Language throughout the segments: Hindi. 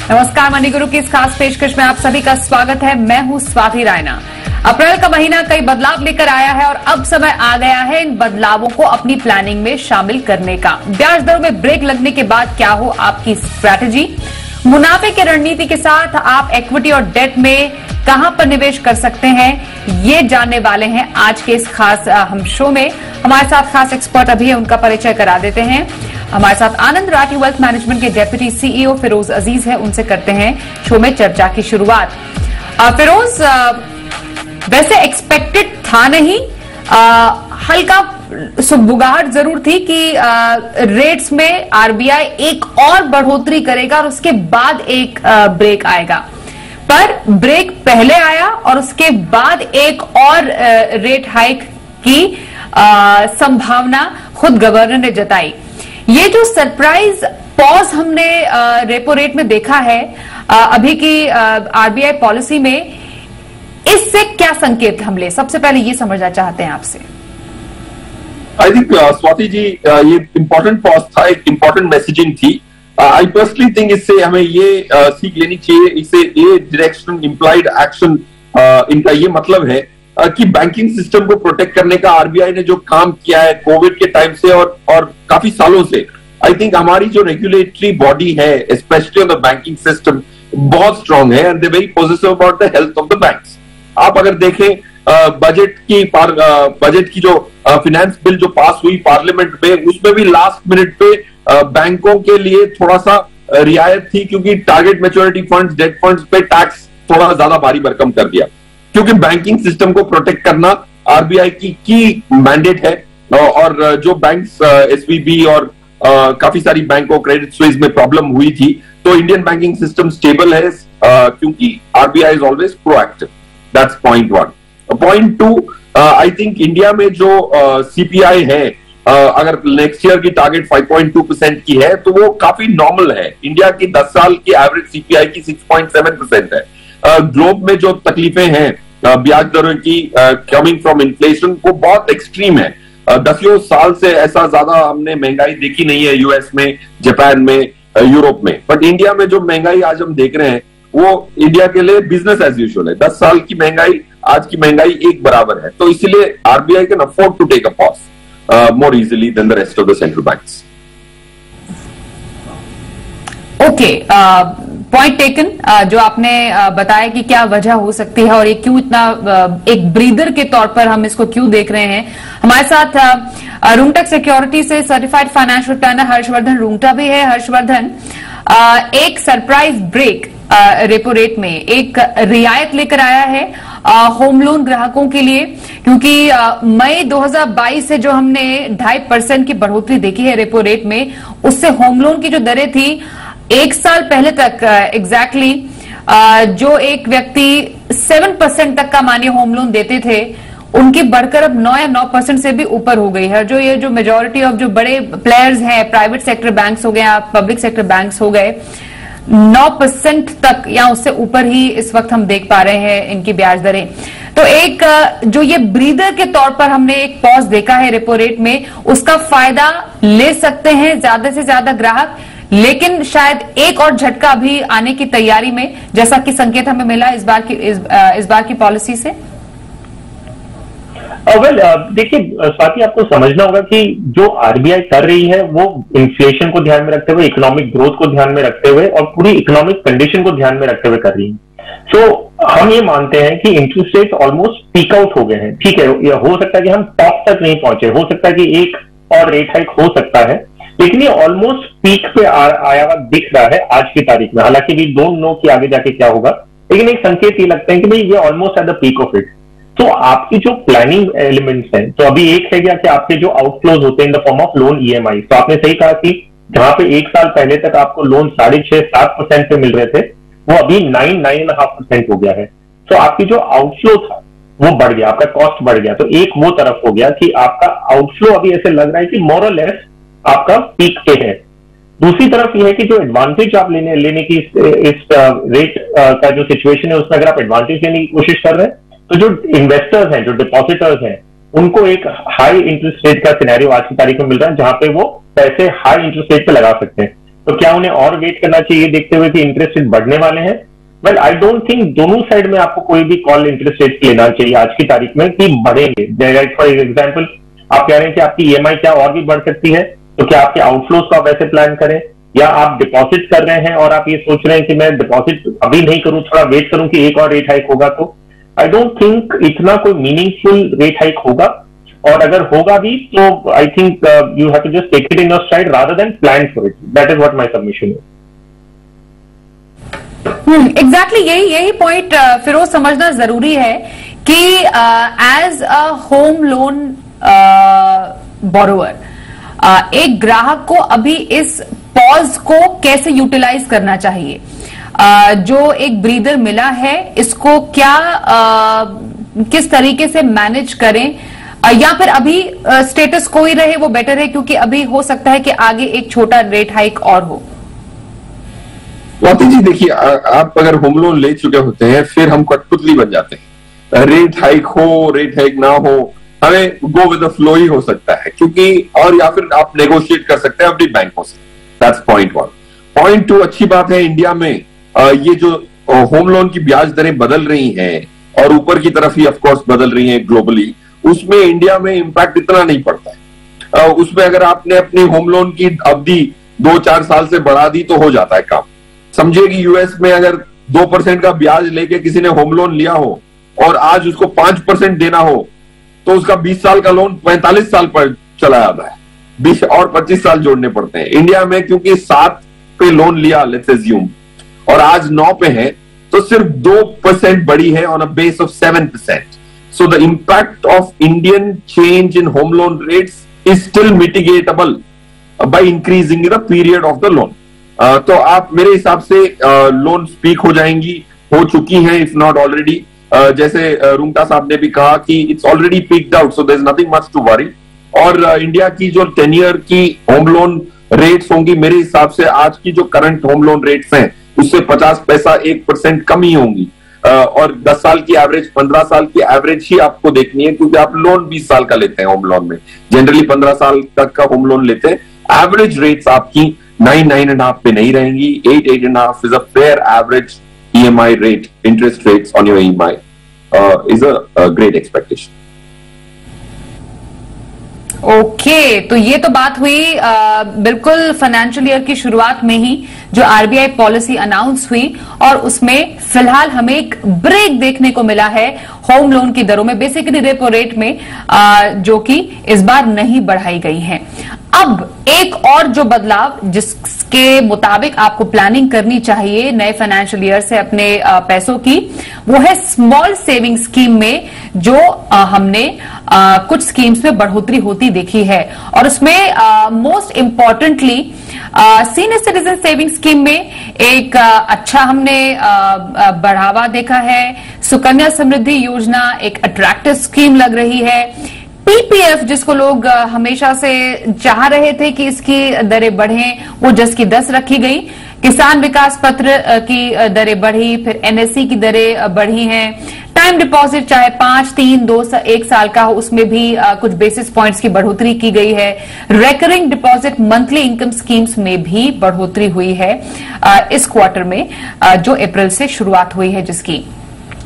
नमस्कार, मनी गुरु की इस खास पेशकश में आप सभी का स्वागत है। मैं हूं स्वाति रायना। अप्रैल का महीना कई बदलाव लेकर आया है और अब समय आ गया है इन बदलावों को अपनी प्लानिंग में शामिल करने का। ब्याज दरों में ब्रेक लगने के बाद क्या हो आपकी स्ट्रैटेजी, मुनाफे की रणनीति के साथ आप इक्विटी और डेट में कहां पर निवेश कर सकते हैं, ये जानने वाले हैं आज के इस खास हम शो में। हमारे साथ खास एक्सपर्ट अभी है, उनका परिचय करा देते हैं। हमारे साथ आनंद राठी वेल्थ मैनेजमेंट के डेप्यूटी सीईओ फिरोज अजीज है, उनसे करते हैं शो में चर्चा की शुरुआत। फिरोज, वैसे एक्सपेक्टेड था नहीं, हल्का सुगबुगाहट जरूर थी कि रेट्स में आरबीआई एक और बढ़ोतरी करेगा और उसके बाद एक ब्रेक आएगा, पर ब्रेक पहले आया और उसके बाद एक और रेट हाइक की संभावना खुद गवर्नर ने जताई। ये जो सरप्राइज पॉज हमने रेपो रेट में देखा है अभी की आरबीआई पॉलिसी में, इससे क्या संकेत हम ले, सबसे पहले ये समझना चाहते हैं आपसे। आई थिंक स्वाति जी, ये इंपॉर्टेंट पॉज था, एक इंपॉर्टेंट मैसेजिंग थी। आई पर्सनली थिंक इससे हमें ये सीख लेनी चाहिए, इससे ये डायरेक्शन इंप्लाइड एक्शन इनका ये मतलब है कि बैंकिंग सिस्टम को प्रोटेक्ट करने का आरबीआई ने जो काम किया है कोविड के टाइम से और काफी सालों से, आई थिंक हमारी जो रेगुलेटरी बॉडी है specially on the banking system बहुत स्ट्रांग है and they very positive about the health of the banks. आप अगर देखें बजट की जो फाइनेंस बिल जो पास हुई पार्लियामेंट में, उसमें भी लास्ट मिनट पे बैंकों के लिए थोड़ा सा रियायत थी, क्योंकि target maturity funds, date funds पे टैक्स थोड़ा ज्यादा भारी भरकम कर दिया, क्योंकि बैंकिंग सिस्टम को प्रोटेक्ट करना आरबीआई की मैंडेट है। और जो बैंक्स एसवीबी और काफी सारी बैंकों, क्रेडिट स्विस में प्रॉब्लम हुई थी, तो इंडियन बैंकिंग सिस्टम स्टेबल है क्योंकि RBI is always proactive. That's point one. Point two, I think India में जो सीपीआई है, अगर नेक्स्ट ईयर की टारगेट 5.2% की है तो वो काफी नॉर्मल है। इंडिया की 10 साल की एवरेज सीपीआई की 6.7% है। ग्लोब में जो तकलीफें हैं ब्याज दरों की कमिंग फ्रॉम इन्फ्लेशन, वो बहुत एक्सट्रीम है। 10 साल से ऐसा ज्यादा हमने महंगाई देखी नहीं है यूएस में, जापान में, यूरोप में। बट इंडिया में जो महंगाई आज हम देख रहे हैं वो इंडिया के लिए बिजनेस एज यूजुअल है। 10 साल की महंगाई आज की महंगाई एक बराबर है, तो इसलिए RBI can afford to take a pause more easily than the rest of the central banks. Okay, point taken. जो आपने बताया कि क्या वजह हो सकती है और ये क्यों इतना एक ब्रीदर के तौर पर हम इसको क्यों देख रहे हैं। हमारे साथ रूंगटेक सिक्योरिटी से certified financial planner Harshvardhan Rungta भी है। हर्षवर्धन, एक सरप्राइज ब्रेक रेपो रेट में एक रियायत लेकर आया है होम लोन ग्राहकों के लिए, क्योंकि मई 2022 से जो हमने 2.5% की बढ़ोतरी देखी है रेपो रेट में, उससे होम लोन की जो दरें थी एक साल पहले तक एग्जैक्टली जो एक व्यक्ति 7% तक का मानिए होम लोन देते थे, उनकी बढ़कर अब 9 या 9% से भी ऊपर हो गई है। जो मेजॉरिटी ऑफ जो बड़े प्लेयर्स हैं, प्राइवेट सेक्टर बैंक्स हो गए या पब्लिक सेक्टर बैंक्स हो गए, 9% तक या उससे ऊपर ही इस वक्त हम देख पा रहे हैं इनकी ब्याज दरें। तो एक जो ये ब्रीदर के तौर पर हमने एक पॉज देखा है रेपो रेट में, उसका फायदा ले सकते हैं ज्यादा से ज्यादा ग्राहक, लेकिन शायद एक और झटका भी आने की तैयारी में, जैसा कि संकेत हमें मिला इस बार की पॉलिसी से। देखिए स्वाति, आपको समझना होगा कि जो आरबीआई कर रही है वो इन्फ्लेशन को ध्यान में रखते हुए, इकोनॉमिक ग्रोथ को ध्यान में रखते हुए और पूरी इकोनॉमिक कंडीशन को ध्यान में रखते हुए कर रही है। तो हम ये मानते हैं कि interest rate almost peak out हो गए हैं। ठीक है, यह हो सकता है कि हम टॉप तक नहीं पहुंचे, हो सकता है कि एक और रेट हाइक हो सकता है, लेकिन ये ऑलमोस्ट पीक पे आया हुआ दिख रहा है आज की तारीख में। हालांकि वी डोंट नो कि आगे जाके क्या होगा, लेकिन एक संकेत ये लगता है कि भाई ये almost at the peak of it. तो आपकी जो प्लानिंग एलिमेंट्स हैं, तो अभी एक है कि आपके जो आउटफ्लोज होते हैं in the form of loan EMI, तो आपने सही कहा कि जहां पे एक साल पहले तक आपको लोन 6.5-7% पे मिल रहे थे, वो अभी 9-9.5% हो गया है। तो आपकी जो आउटफ्लो था वो बढ़ गया, आपका कॉस्ट बढ़ गया। तो एक वो तरफ हो गया कि आपका आउटफ्लो अभी ऐसे लग रहा है कि मोर और लेस आपका पीक पे है। दूसरी तरफ यह है कि जो एडवांटेज आप लेने की इस रेट का जो सिचुएशन है, उसमें अगर आप एडवांटेज लेने की कोशिश कर रहे हैं, तो जो इन्वेस्टर्स हैं, जो डिपॉजिटर्स हैं, उनको एक हाई इंटरेस्ट रेट का सिनेरियो आज की तारीख में मिल रहा है, जहां पे वो पैसे हाई इंटरेस्ट रेट पे लगा सकते हैं। तो क्या उन्हें और वेट करना चाहिए देखते हुए कि इंटरेस्ट रेट बढ़ने वाले हैं? वेल, आई डोंट थिंक दोनों साइड में आपको कोई भी कॉल इंटरेस्ट रेट लेना चाहिए आज की तारीख में कि बढ़ेंगे। फॉर एग्जाम्पल आप कह रहे हैं कि आपकी ईएमआई क्या और भी बढ़ सकती है, तो क्या आपके आउटफ्लोज को आप ऐसे प्लान करें, या आप डिपॉजिट कर रहे हैं और आप ये सोच रहे हैं कि मैं डिपॉजिट अभी नहीं करूं, थोड़ा वेट करूं कि एक और रेट हाइक होगा? तो आई डोंट थिंक इतना कोई मीनिंगफुल रेट हाइक होगा, और अगर होगा भी तो I think you have to just take it in your stride rather than plan for it. That is what my submission is. Exactly यही पॉइंट फिरोज समझना जरूरी है कि as a home loan borrower एक ग्राहक को अभी इस पॉज को कैसे यूटिलाइज करना चाहिए, जो एक ब्रीदर मिला है इसको क्या किस तरीके से मैनेज करें, या फिर अभी स्टेटस को ही रहे वो बेटर है, क्योंकि अभी हो सकता है कि आगे एक छोटा रेट हाइक और हो। स्वाति जी देखिए, आप अगर होम लोन ले चुके होते हैं फिर हम कठपुतली बन जाते हैं, रेट हाइक हो रेट हाइक ना हो, हमें गो विद द फ्लो ही हो सकता है, क्योंकि और या फिर आप नेगोशिएट कर सकते हैं अपनी बैंकों से। That's point 1। पॉइंट 2, अच्छी बात है इंडिया में ये जो होम लोन की ब्याज दरें बदल रही हैं और ऊपर की तरफ ही ऑफकोर्स बदल रही हैं ग्लोबली, उसमें इंडिया में इंपैक्ट इतना नहीं पड़ता है। उसमें अगर आपने अपनी होम लोन की अवधि 2-4 साल से बढ़ा दी तो हो जाता है काम। समझिए कि यूएस में अगर 2% का ब्याज लेके किसी ने होम लोन लिया हो और आज उसको 5% देना हो तो उसका 20 साल का लोन 45 साल पर चला जाता है, 20 और 25 साल जोड़ने पड़ते हैं। इंडिया में क्योंकि 7 पे लोन लिया लेट्स अज्यूम और आज 9 पे है, तो सिर्फ 2% बढ़ी है on a base of 7%। So the impact of Indian change in home loan rates is still mitigatable by increasing the period of the loan. तो आप मेरे हिसाब से लोन पीक हो जाएंगी, हो चुकी हैं इफ नॉट ऑलरेडी। जैसे रुंगटा साहब ने भी कहा कि it's already peaked out, so there is nothing much to worry. और इंडिया की जो 10 ईयर की होम लोन रेट्स होंगी मेरे हिसाब से आज की जो करंट होम लोन रेट्स हैं उससे 50 पैसा 1% कम ही होंगी। और 10 साल की एवरेज, 15 साल की एवरेज ही आपको देखनी है, क्योंकि आप लोन 20 साल का लेते हैं होम लोन में, जनरली 15 साल तक का होम लोन लेते हैं। एवरेज रेट्स आपकी 9.5 पे नहीं रहेंगी। 8.5 is a fair average EMI rate, interest rates on your EMI is a great expectation. Okay, तो ये तो बात हुई बिल्कुल फाइनेंशियल ईयर की शुरुआत में ही जो आरबीआई पॉलिसी अनाउंस हुई, और उसमें फिलहाल हमें एक ब्रेक देखने को मिला है होम लोन की दरों में, बेसिकली रेपो रेट में, जो कि इस बार नहीं बढ़ाई गई है। अब एक और जो बदलाव जिसके मुताबिक आपको प्लानिंग करनी चाहिए नए फाइनेंशियल ईयर से अपने पैसों की, वो है स्मॉल सेविंग स्कीम में जो हमने कुछ स्कीम्स में बढ़ोतरी होती देखी है, और उसमें most importantly senior citizen saving scheme में एक अच्छा हमने बढ़ावा देखा है। सुकन्या समृद्धि योजना एक अट्रैक्टिव स्कीम लग रही है। पीपीएफ जिसको लोग हमेशा से चाह रहे थे कि इसकी दरें बढ़ें, वो 10 की 10 रखी गई। किसान विकास पत्र की दरें बढ़ी, फिर एनएससी की दरें बढ़ी हैं। टाइम डिपॉजिट चाहे 5, 3, 2, 1 साल का हो, उसमें भी कुछ बेसिस पॉइंट्स की बढ़ोतरी की गई है। Recurring deposit monthly income schemes में भी बढ़ोतरी हुई है इस क्वार्टर में, जो अप्रैल से शुरुआत हुई है जिसकी।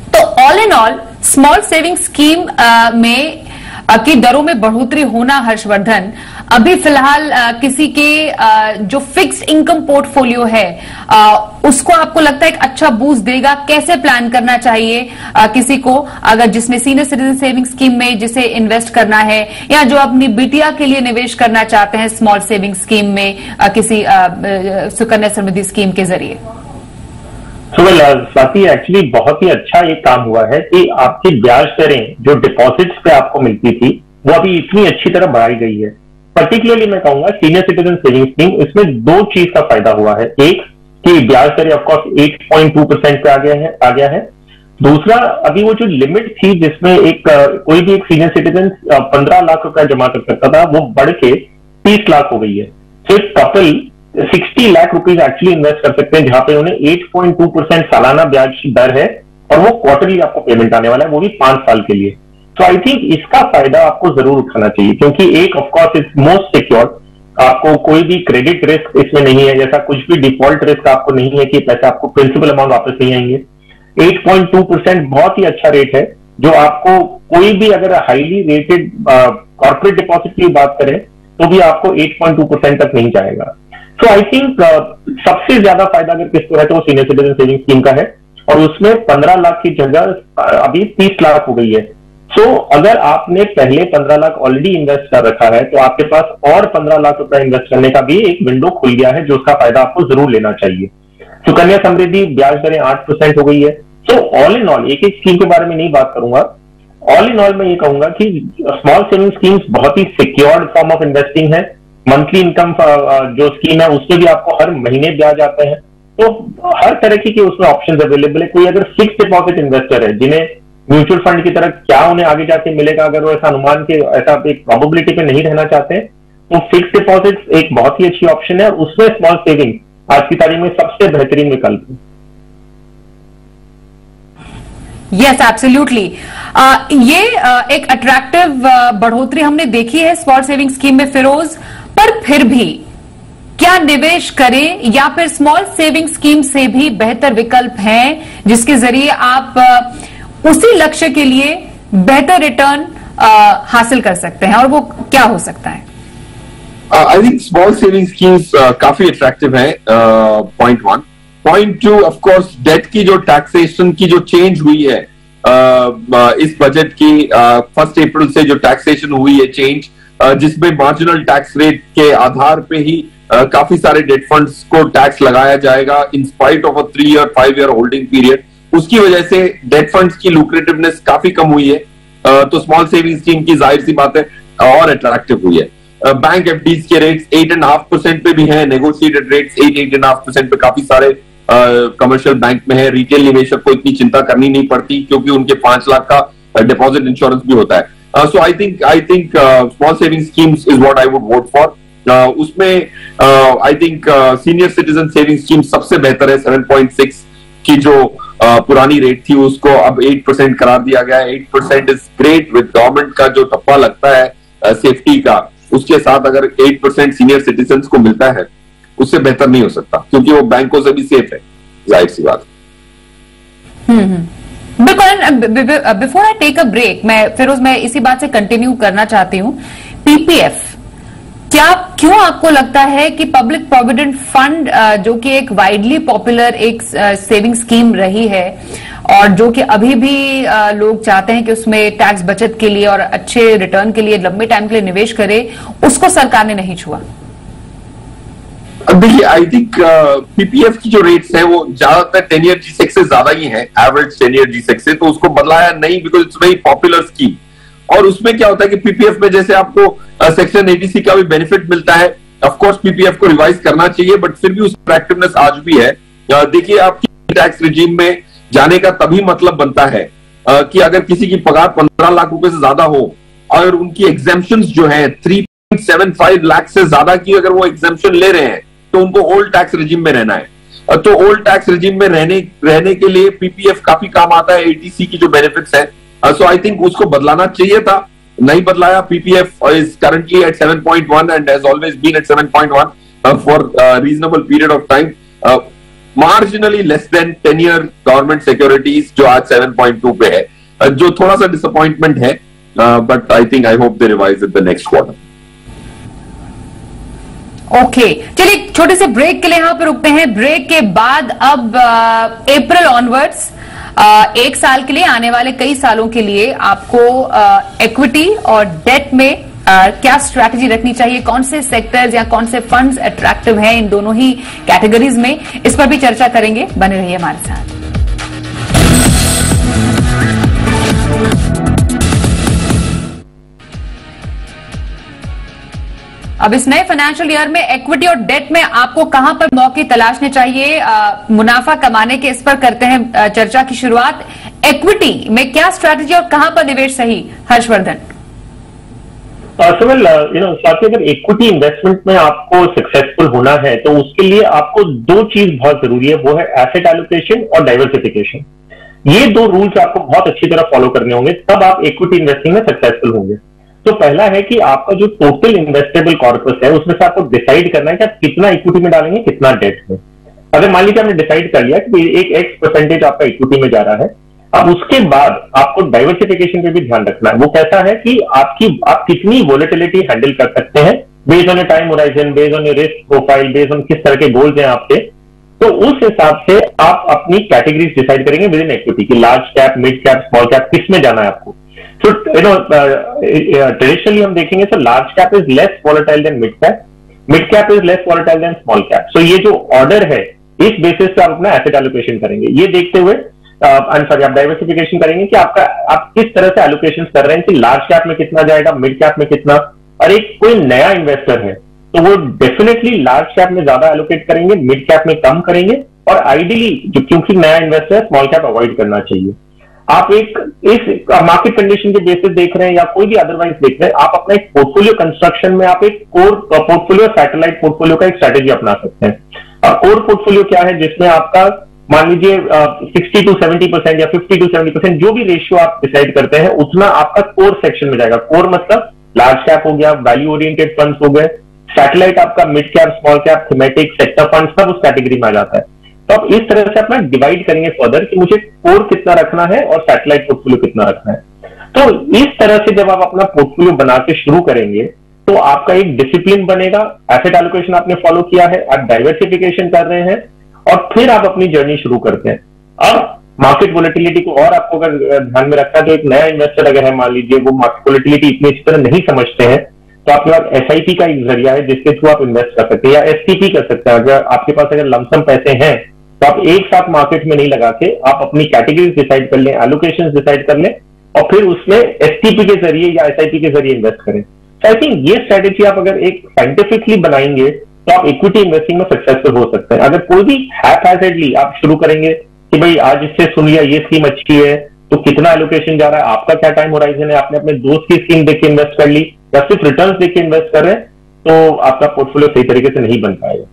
तो all in all small saving scheme में की दरों में बढ़ोतरी होना, हर्षवर्धन, अभी फिलहाल किसी के जो फिक्स्ड इनकम पोर्टफोलियो है उसको आपको लगता है एक अच्छा बूस्ट देगा? कैसे प्लान करना चाहिए किसी को, अगर जिसने सीनियर सिटीजन सेविंग स्कीम में जिसे इन्वेस्ट करना है, या जो अपनी बिटिया के लिए निवेश करना चाहते हैं स्मॉल सेविंग स्कीम में किसी सुकन्या समृद्धि स्कीम के जरिए? स्वाति, एक्चुअली बहुत ही अच्छा ये काम हुआ है कि आपकी ब्याज दरें जो डिपॉजिट्स पे आपको मिलती थी वो अभी इतनी अच्छी तरह बढ़ाई गई है। पर्टिकुलरली मैं कहूंगा सीनियर सिटीजन सेविंग स्कीम, इसमें 2 चीज का फायदा हुआ है। एक कि ब्याज दरें ऑफकोर्स 8.2% पे आ गया है। दूसरा, अभी वो जो लिमिट थी जिसमें कोई भी एक सीनियर सिटीजन 15 लाख रुपया जमा कर सकता था, वो बढ़ के 30 लाख हो गई है। सिर्फ couple 60 lakh rupees actually invest कर सकते हैं, जहां पे उन्हें 8.2% सालाना ब्याज दर है, और वो क्वार्टरली आपको पेमेंट आने वाला है, वो भी 5 साल के लिए। तो आई थिंक इसका फायदा आपको जरूर उठाना चाहिए, क्योंकि एक ऑफकोर्स इज मोस्ट सिक्योर, आपको कोई भी क्रेडिट रिस्क इसमें नहीं है, जैसा कुछ भी डिफॉल्ट रिस्क आपको नहीं है कि पैसे आपको प्रिंसिपल अमाउंट वापस नहीं आएंगे। 8.2% बहुत ही अच्छा रेट है, जो आपको कोई भी अगर हाईली रेटेड कॉर्पोरेट डिपॉजिट की बात करें तो भी आपको 8.2% तक नहीं जाएगा। सो आई थिंक सबसे ज्यादा फायदा अगर किसको है तो वो सीनियर सिटीजन सेविंग स्कीम का है, और उसमें 15 लाख की जगह अभी 30 लाख हो गई है। सो अगर आपने पहले 15 लाख ऑलरेडी इन्वेस्ट कर रखा है तो आपके पास और 15 लाख रुपया इन्वेस्ट करने का भी एक विंडो खुल गया है, जो उसका फायदा आपको जरूर लेना चाहिए। सुकन्या समृद्धि ब्याज दरें 8% हो गई है। सो ऑल इन ऑल, एक एक स्कीम के बारे में नहीं बात करूंगा, ऑल इन ऑल मैं ये कहूंगा कि स्मॉल सेविंग स्कीम्स बहुत ही सिक्योर्ड फॉर्म ऑफ इन्वेस्टिंग है। मंथली इनकम जो स्कीम है उसमें भी आपको हर महीने ब्याज आते हैं, तो हर तरह की उसमें ऑप्शन अवेलेबल है। कोई अगर फिक्स डिपॉजिट इन्वेस्टर है जिन्हें म्यूचुअल फंड की तरह क्या उन्हें आगे जाके मिलेगा, अगर वो ऐसा अनुमान के ऐसा एक प्रोबेबिलिटी पे नहीं रहना चाहते तो फिक्स डिपॉजिट एक बहुत ही अच्छी ऑप्शन है, उसमें स्मॉल सेविंग आज की तारीख में सबसे बेहतरीन विकल्प है। Yes, absolutely. ये एक अट्रैक्टिव बढ़ोतरी हमने देखी है स्मॉल सेविंग स्कीम में फिरोज, पर फिर भी क्या निवेश करें या फिर स्मॉल सेविंग स्कीम से भी बेहतर विकल्प हैं जिसके जरिए आप उसी लक्ष्य के लिए बेहतर रिटर्न हासिल कर सकते हैं, और वो क्या हो सकता है? I think small saving schemes काफी अट्रैक्टिव है, point 1। Point 2, of course debt की जो टैक्सेशन की जो चेंज हुई है इस बजट की 1 अप्रैल से जो टैक्सेशन हुई है चेंज, जिसमें मार्जिनल टैक्स रेट के आधार पे ही काफी सारे डेट फंड्स को टैक्स लगाया जाएगा in spite of a 3 year 5 year holding period. उसकी वजह से डेट फंड्स की लुक्रेटिवनेस काफी कम हुई है, तो स्मॉल सेविंग स्कीम की जाहिर सी बात है और अट्रैक्टिव हुई है। बैंक एफडीज के रेट्स 8.5% पे भी हैं, नेगोशिएटेड रेट्स 8.5% पे काफी सारे कमर्शियल बैंक में है। रिटेल निवेशक को इतनी चिंता करनी नहीं पड़ती क्योंकि उनके 5 लाख का डिपॉजिट इंश्योरेंस भी होता है। So I think small saving schemes is what I would vote for. उसमें I think senior citizen saving scheme सबसे बेहतर है। 7.6 की जो पुरानी रेट थी उसको अब 8% करार दिया गया है। 8% इज ग्रेट। विद गवर्नमेंट का जो टप्पा लगता है सेफ्टी का, उसके साथ अगर 8% सीनियर सिटीजन को मिलता है उससे बेहतर नहीं हो सकता, क्योंकि वो बैंकों से भी सेफ है, जाहिर सी बात। बिल्कुल। Before I take a break, मैं इसी बात से कंटिन्यू करना चाहती हूँ। पीपीएफ, क्यों आपको लगता है कि पब्लिक प्रोविडेंट फंड जो कि एक वाइडली पॉपुलर एक सेविंग स्कीम रही है और जो कि अभी भी लोग चाहते हैं कि उसमें टैक्स बचत के लिए और अच्छे रिटर्न के लिए लंबे टाइम के लिए निवेश करे, उसको सरकार ने नहीं छुआ? देखिए, आई थिंक पीपीएफ की जो रेट्स हैं वो ज्यादातर 10 ईयर G-Sec से ज्यादा ही है, एवरेज 10 ईयर G-Sec से, तो उसको बदलाया नहीं because it's very popular scheme. और उसमें क्या होता है कि पीपीएफ में जैसे आपको सेक्शन 80C का भी बेनिफिट मिलता है, ऑफ कोर्स पीपीएफ को रिवाइज करना चाहिए, बट फिर भी उसकी अट्रैक्टिवनेस आज भी है। देखिए, आपकी टैक्स रिजीम में जाने का तभी मतलब बनता है कि अगर किसी की पगार 15 लाख रुपए से ज्यादा हो और उनकी एग्जेम्पशंस जो है 3.75 लाख से ज्यादा की अगर वो एग्जेम्पशन ले रहे हैं तो उनको ओल्ड टैक्स रिजीम में रहना है। तो ओल्ड टैक्स रिजीम में रहने के लिए पीपीएफ काफी काम आता है, 80C की जो बेनिफिट्स है। सो आई थिंक उसको बदलाना चाहिए था, नहीं बदलाया। PPF is currently at 7.1 and has always been at 7.1 for reasonable period of time, marginally less than 10 year government securities जो आज 7.2 पे है, जो थोड़ा सा डिसअपॉइंटमेंट है, but I hope they revise it the next quarter. Okay, चलिए छोटे से ब्रेक के लिए यहां पर रुकते हैं। ब्रेक के बाद अब अप्रैल ऑनवर्ड्स 1 साल के लिए, आने वाले कई सालों के लिए आपको इक्विटी और डेट में क्या स्ट्रैटेजी रखनी चाहिए, कौन से सेक्टर्स या कौन से फंड्स अट्रैक्टिव हैं इन दोनों ही कैटेगरीज में, इस पर भी चर्चा करेंगे। बने रहिए हमारे साथ। अब इस नए फाइनेंशियल ईयर में इक्विटी और डेट में आपको कहां पर मौके तलाशने चाहिए, मुनाफा कमाने के, इस पर करते हैं चर्चा की शुरुआत। इक्विटी में क्या स्ट्रैटेजी और कहां पर निवेश सही? हर्षवर्धन। साथ ही अगर इक्विटी इन्वेस्टमेंट में आपको सक्सेसफुल होना है तो उसके लिए आपको 2 चीज बहुत जरूरी है, वो है एसेट एलोकेशन और डाइवर्सिफिकेशन। ये 2 रूल्स आपको बहुत अच्छी तरह फॉलो करने होंगे, तब आप इक्विटी इन्वेस्टिंग में सक्सेसफुल होंगे। तो पहला है कि आपका जो टोटल इन्वेस्टेबल कॉर्पस है उसमें से आपको डिसाइड करना है कि आप कितना इक्विटी में डालेंगे, कितना डेट में। अगर मान लीजिए आपने डिसाइड कर लिया कि एक एक्स परसेंटेज आपका इक्विटी में जा रहा है, अब उसके बाद आपको डाइवर्सिफिकेशन पे भी ध्यान रखना है। वो कैसा है कि आप कितनी वोलेटिलिटी हैंडल कर सकते हैं based on your time horizon, based on your risk profile, based on किस तरह के गोल्स हैं आपके। तो उस हिसाब से आप अपनी कैटेगरीज डिसाइड करेंगे विद इन इक्विटी की large cap, mid cap, small cap, किस में जाना है आपको। So, ट्रेडिशनली हम देखेंगे तो large cap is less volatile than mid cap is less volatile than small cap. So ये जो ऑर्डर है इस बेसिस पे आप अपना एसेट एलोकेशन करेंगे। ये देखते हुए आप डाइवर्सिफिकेशन करेंगे कि आप किस तरह से एलोकेशन कर रहे हैं कि लार्ज कैप में कितना जाएगा, मिड कैप में कितना। और एक कोई नया इन्वेस्टर है तो वो डेफिनेटली लार्ज कैप में ज्यादा एलोकेट करेंगे, मिड कैप में कम करेंगे, और आइडियली जो क्योंकि नया इन्वेस्टर है स्मॉल कैप अवॉइड करना चाहिए। आप इस मार्केट कंडीशन के बेसिस देख रहे हैं या कोई भी अदरवाइज देख रहे हैं, आप अपना एक पोर्टफोलियो कंस्ट्रक्शन में आप एक कोर पोर्टफोलियो, सैटेलाइट पोर्टफोलियो का एक स्ट्रेटेजी अपना सकते हैं। कोर पोर्टफोलियो क्या है, जिसमें आपका मान लीजिए 60 to 70% या 50 to 70% जो भी रेशियो आप डिसाइड करते हैं उतना आपका कोर सेक्शन में जाएगा। कोर मतलब लार्ज कैप हो गया, वैल्यू ओरिएंटेड फंड्स हो गए, सैटेलाइट आपका mid cap, small cap, thematic, sector fund सब उस कैटेगरी में आ जाता है। तो आप इस तरह से अपना डिवाइड करेंगे फर्दर कि मुझे कोर कितना रखना है और सैटेलाइट पोर्टफोलियो कितना रखना है। तो इस तरह से जब आप अपना पोर्टफोलियो बना के शुरू करेंगे तो आपका एक डिसिप्लिन बनेगा। एसेट एलोकेशन आपने फॉलो किया है, आप डाइवर्सिफिकेशन कर रहे हैं और फिर आप अपनी जर्नी शुरू करते हैं। अब मार्केट वोलेटिलिटी को और आपको अगर ध्यान में रखना है तो एक नया इन्वेस्टर अगर है, मान लीजिए वो मार्केट वोलेटिलिटी इतनी अच्छी तरह नहीं समझते हैं, तो आपके पास एसआईपी का एक जरिया है जिसके थ्रू आप इन्वेस्ट कर सकते हैं, या एसटीपी कर सकते हैं। अगर आपके पास अगर लमसम पैसे हैं तो आप एक साथ मार्केट में नहीं लगा के आप अपनी कैटेगरीज डिसाइड कर लें, एलोकेशन डिसाइड कर लें और फिर उसमें एसटीपी के जरिए या एसआईपी के जरिए इन्वेस्ट करें। तो आई थिंक ये स्ट्रेटेजी आप अगर एक साइंटिफिकली बनाएंगे तो आप इक्विटी इन्वेस्टिंग में सक्सेसफुल हो सकते हैं। अगर कोई भी हैपहैज़र्डली आप शुरू करेंगे कि भाई आज इससे सुन लिया ये स्कीम अच्छी है तो कितना एलोकेशन जा रहा है, आपका क्या टाइम होराइजन है, आपने अपने दोस्त की स्कीम देख के इन्वेस्ट कर ली या सिर्फ रिटर्न्स देख के इन्वेस्ट कर रहे हैं, तो आपका पोर्टफोलियो सही तरीके से नहीं बन पाएगा।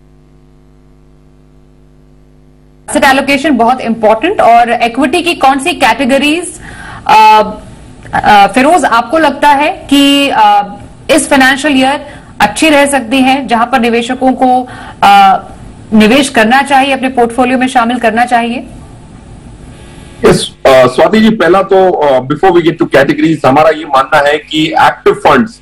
एसेट एलोकेशन बहुत इंपॉर्टेंट। और इक्विटी की कौन सी कैटेगरीज फिरोज आपको लगता है कि इस फाइनेंशियल ईयर अच्छी रह सकती हैं, जहां पर निवेशकों को निवेश करना चाहिए, अपने पोर्टफोलियो में शामिल करना चाहिए? स्वाति जी, पहला तो before we get to categories, हमारा ये मानना है कि एक्टिव फंड्स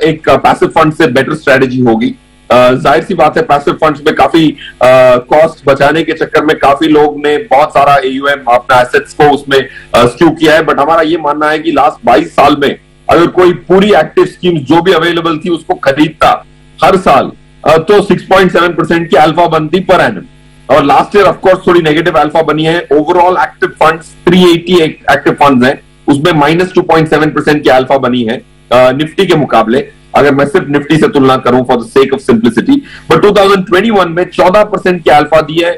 एक पैसिव फंड से बेटर स्ट्रेटेजी होगी। जाहिर सी बात है पैसिव फंड्स में काफी कॉस्ट बचाने के चक्कर में काफी लोग ने बहुत सारा AUM अपना एसेट्स को उसमें स्क्यू किया है। बट हमारा ये मानना है कि लास्ट 22 साल में अगर कोई पूरी एक्टिव स्कीम जो भी अवेलेबल थी उसको खरीदता हर साल तो 6.7% की अल्फा बनती पर एनम। और लास्ट ईयर ऑफ कोर्स थोड़ी नेगेटिव अल्फा बनी है। Overall active funds 380 active funds हैं, उसमें -2.7% की अल्फा बनी है निफ्टी के मुकाबले, अगर मैं सिर्फ निफ्टी से तुलना करूं for the sake of simplicity. But 2021 में 14% की अल्फा दी है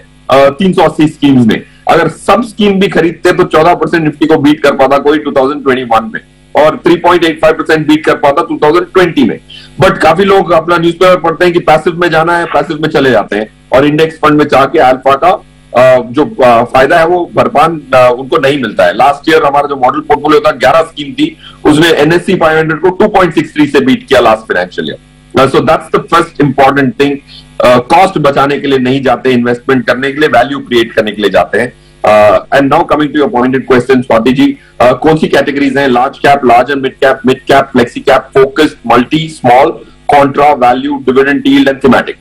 380 स्कीम्स ने। अगर सब स्कीम भी खरीदते तो 14% निफ्टी को बीट कर पाता कोई 2021 में, और 3.85% बीट कर पाता 2020 में। बट काफी लोग अपना न्यूज़पेपर पढ़ते हैं कि पैसिव में जाना है, पैसिव में चले जाते हैं और इंडेक्स फंड में जाके अल्फा का जो फायदा है वो भरपान उनको नहीं मिलता है। लास्ट ईयर हमारा जो मॉडल पोर्टफोलियो था 11 स्कीम थी, उसने NSE 500 को 2.63 से बीट किया last financial year. So that's the first important thing. Cost बचाने के लिए नहीं जाते, इन्वेस्टमेंट करने के लिए, वैल्यू क्रिएट करने के लिए जाते हैं। And now coming to your pointed question Swati ji, कौन सी कैटेगरीज हैं? Large cap, large and mid cap, flexi cap, focused, multi, small, contra, value, dividend yield and thematic.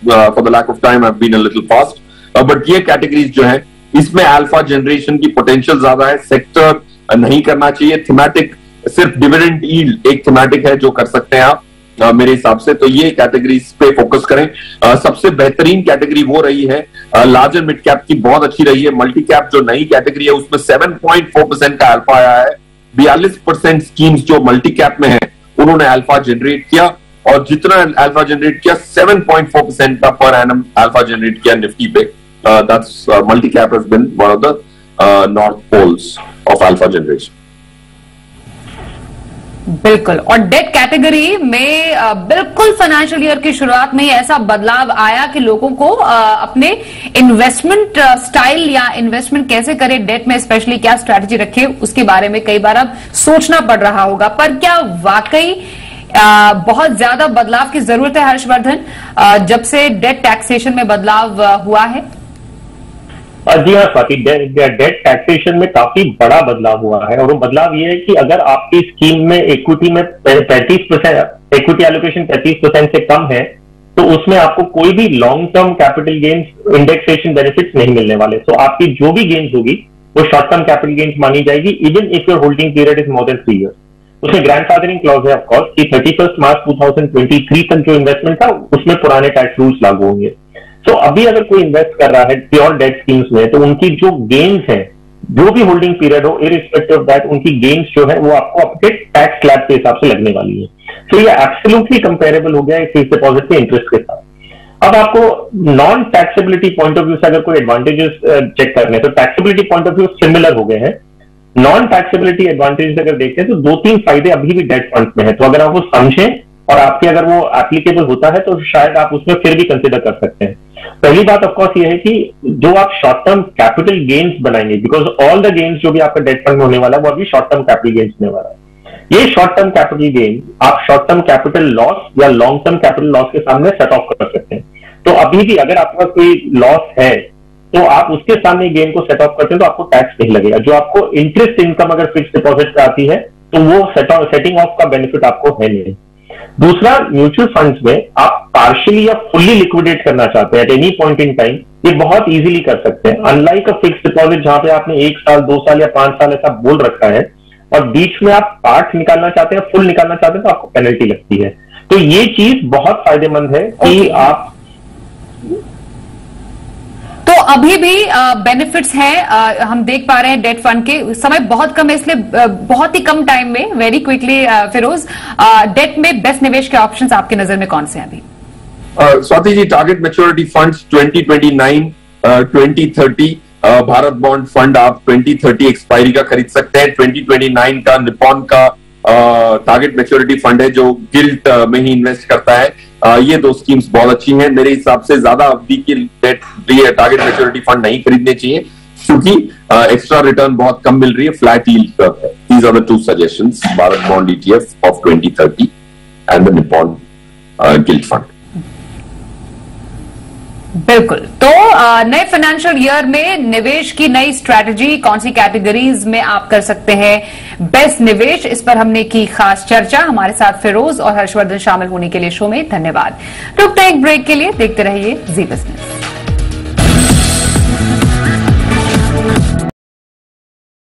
For the lack of time I have been a little fast, but ये कैटेगरीज जो है इसमें अल्फा जनरेशन की पोटेंशियल ज्यादा है। सेक्टर नहीं करना चाहिए। थीमेटिक सिर्फ डिविडेंड यील्ड एक थीमेटिक है जो कर सकते हैं आप मेरे हिसाब से, तो ये कैटेगरीज पे फोकस करें। सबसे बेहतरीन कैटेगरी वो रही है लार्ज एंड मिड कैप की, बहुत अच्छी रही है। मल्टी कैप जो नई कैटेगरी है उसमें 7.4% का अल्फा आया है। 42% स्कीम्स जो मल्टी कैप में है उन्होंने अल्फा जनरेट किया, और जितना अल्फा जनरेट किया 7.4% का पर एनम अल्फा जनरेट किया निफ्टी पे। That's multi cap has been one of the north poles of alpha generation. बिल्कुल। और डेट कैटेगरी में बिल्कुल फाइनेंशियल ईयर की शुरुआत में ही ऐसा बदलाव आया कि लोगों को अपने इन्वेस्टमेंट स्टाइल या इन्वेस्टमेंट कैसे करें डेट में, स्पेशली क्या स्ट्रैटेजी रखें, उसके बारे में कई बार अब सोचना पड़ रहा होगा। पर क्या वाकई बहुत ज्यादा बदलाव की जरूरत है हर्षवर्धन, जब से डेट टैक्सेशन में बदलाव हुआ है? जी हाँ स्वाति, डेट टैक्सेशन में काफी बड़ा बदलाव हुआ है। और वो बदलाव ये है कि अगर आपकी स्कीम में इक्विटी में 35%, इक्विटी एलोकेशन 35% से कम है, तो उसमें आपको कोई भी long term capital gains indexation benefits नहीं मिलने वाले। तो आपकी जो भी गेन्स होगी वो शॉर्ट टर्म कैपिटल गेन्स मानी जाएगी, even if your holding period is more than 3 years। उसमें ग्रैंडफादरिंग क्लॉज है ऑफकोर्स कि 31 मार्च 2023 तक जो इन्वेस्टमेंट था उसमें पुराने टैक्स रूल्स लागू होंगे। तो अभी अगर कोई इन्वेस्ट कर रहा है प्योर डेट स्कीम्स में, तो उनकी जो गेन्स है, जो भी होल्डिंग पीरियड हो, इरिस्पेक्टिव ऑफ दैट, उनकी गेन्स जो है वो आपको अपने टैक्स स्लैब के हिसाब से लगने वाली है। तो ये एब्सोल्युटली कंपेरेबल हो गया है फिक्स्ड डिपॉजिट के इंटरेस्ट के साथ। अब आपको non taxability point of view से अगर कोई एडवांटेजेस चेक करने, तो taxability point of view similar हो गए हैं। नॉन टैक्सेबिलिटी एडवांटेज अगर देखते हैं तो 2-3 फायदे अभी भी डेट फंड्स में है। तो अगर आप वो समझें और आपके अगर वो एप्लीकेबल होता है तो शायद आप उसमें फिर भी कंसिडर कर सकते हैं। पहली बात ऑफकोर्स ये है कि जो आप शॉर्ट टर्म कैपिटल गेन्स बनाएंगे, बिकॉज ऑल द गेन्स जो भी आपका डेट फंड में होने वाला है वो अभी शॉर्ट टर्म कैपिटल गेन्स होने वाला है। ये शॉर्ट टर्म कैपिटल गेन आप शॉर्ट टर्म कैपिटल लॉस या लॉन्ग टर्म कैपिटल लॉस के सामने सेट ऑफ कर सकते हैं। तो अभी भी अगर आपके पास कोई लॉस है तो आप उसके सामने गेन को सेट ऑफ करते हैं तो आपको टैक्स नहीं लगेगा। जो आपको इंटरेस्ट इनकम अगर फिक्स्ड डिपॉजिट पे आती है तो वो सेटिंग ऑफ का बेनिफिट आपको है नहीं। दूसरा, म्यूचुअल फंड्स में आप पार्शियली या फुल्ली लिक्विडेट करना चाहते हैं at any point in time, ये बहुत इजीली कर सकते हैं। अनलाइक अ फिक्स्ड डिपॉजिट जहां पे आपने 1 साल 2 साल या 5 साल ऐसा बोल रखा है और बीच में आप पार्ट निकालना चाहते हैं, फुल निकालना चाहते हैं, तो आपको पेनल्टी लगती है। तो ये चीज बहुत फायदेमंद है कि आप तो अभी भी बेनिफिट्स हैं, हम देख पा रहे हैं डेट फंड के। समय बहुत कम है इसलिए बहुत ही कम टाइम में वेरी क्विकली फिरोज, डेट में बेस्ट निवेश के ऑप्शंस आपकी नजर में कौन से हैं अभी? Swati ji, target maturity funds 2029, 2030, Bharat bond fund आप 2030 एक्सपायरी का खरीद सकते हैं। 2029 का निपॉन का टारगेट मैच्योरिटी फंड है जो गिल्ट में ही इन्वेस्ट करता है। ये 2 स्कीम्स बहुत अच्छी हैं। मेरे हिसाब से ज्यादा अवधि की डेट टारगेट मैच्योरिटी फंड नहीं खरीदने चाहिए क्योंकि एक्स्ट्रा रिटर्न बहुत कम मिल रही है, फ्लैट यील्ड कर्व है। These are the 2 suggestions, Bharat bond ETF of 2030 and the Nippon gilt fund. बिल्कुल। तो नए फाइनेंशियल ईयर में निवेश की नई स्ट्रैटेजी कौन सी कैटेगरीज में आप कर सकते हैं बेस्ट निवेश, इस पर हमने की खास चर्चा। हमारे साथ फिरोज और हर्षवर्धन शामिल होने के लिए शो में धन्यवाद। रुकते हैं एक ब्रेक के लिए, देखते रहिए जी बिजनेस।